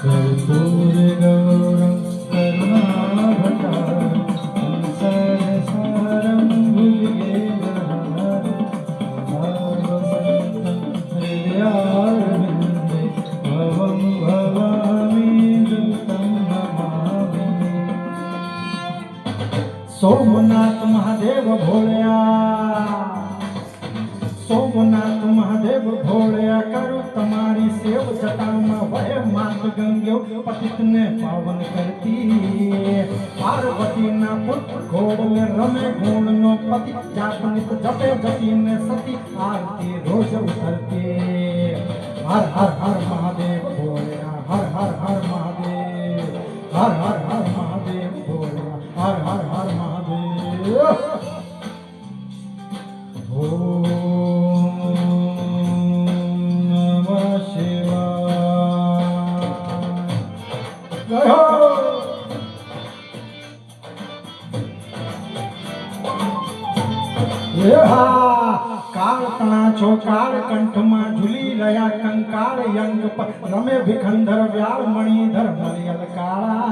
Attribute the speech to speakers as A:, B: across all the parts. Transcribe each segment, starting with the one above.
A: कर्पूर गौरं करुणावतारं संसारसारं भुजगेन्द्रहारं सर्वसन्तं हृदयारविन्दे भवं भवामि दूतं नमामि। सोमनाथ महादेव भोळ्या, सोमनाथ महादेव भोळ्या, करो तुम्हारी सेव जटामा वह मात गंगे पतित ने पावन करती। पार्वती ना पुत्र घोड़ में रमे गुण नो पति, जात नित जपे जती ने सती आरती रोज उतरती। हर हर हर महादेव भोळ्या, हर हर हर महादेव, हर हर हर महादेव भोळ्या, हर हर हर महादेव। ओम नमः शिवाय। जय हो। काल तना छो काल कंठ में झूली रया कंकाल यंग पर रमे भिखंधर व्याल मणिधर मरियल काला।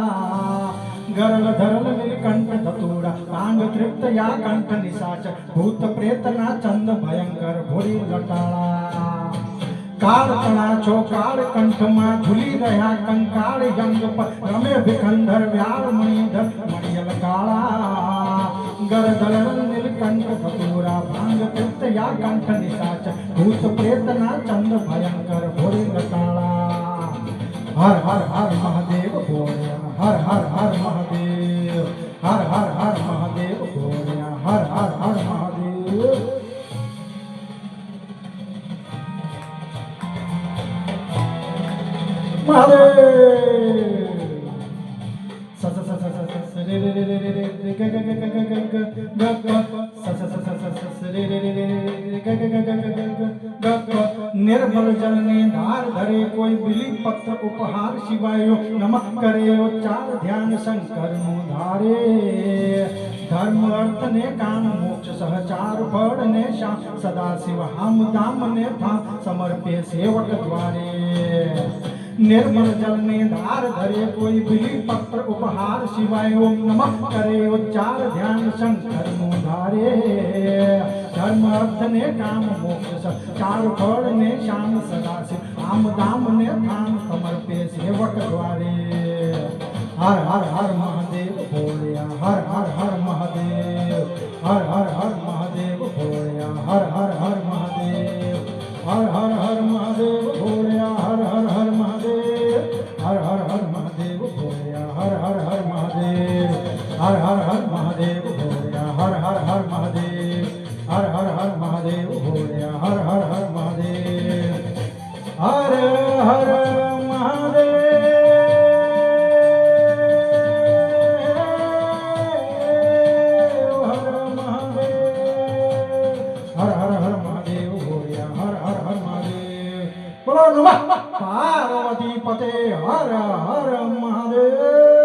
A: गरल धरल नीलकंठ धतूरा तांग तृप्त या कंठ निशाचर भूत प्रेत ना चंद भयंकर भोरी लटाला। काल तना छो काल कंठ में झूली रहा कंकाल यंग पर रमे भिखंधर व्याल मणिधर मणियल काला। गर धरल नीलकंठ धतूरा भांग तृप्त या कंठ निशाचर भूत प्रेत ना चंद भयंकर भोरी लटाला। हर हर हर महादेव भोळ्या, हर हर हर महादेव, हर हर हर महादेव भोळ्या, हर हर हर महादेव। महादेव स स स स स रे रे रे रे रे ग ग ग ग ग ग ग ग स स स स स रे रे रे रे ग ग ग ग ग ग। निर्मल जल ने धार धरे कोई बिली पत्र उपहार शिवायो नमः करे उच्चार ध्यान शंकर नो धारे। धर्म अर्थ ने काम मोक्ष सहचार फल ने श्याम सदा शिव हम दाम ने धाम समर्पे सेवक द्वारे। निर्मल जल ने धार धरे कोई बिली पत्र उपहार शिवाय ओम नमः करे उच्चार ध्यान शंकर नो धारे। धर्म अर्थ ने काम मोक्ष चार फल ने श्याम सदा शिव आम दाम ने धाम समर्पे सेवक द्वारे। हर हर हर महादेव भोळ्या, हर हर हर महादेव, हर हर हर महादेव भोळ्या, हर हर हर महादेव, हर हर हर महादेव भोळ्या, हर हर हर महादेव, हर हर हर महादेव भोळ्या, हर हर हर महादेव, हर हर हर महादेव भोळ्या, हर हर हर महादेव, हर हर हर महादेव भोळ्या, हर हर हर महादेव, हर हर महादेव। बोलो नमः पार्वती पते हर हर महादेव।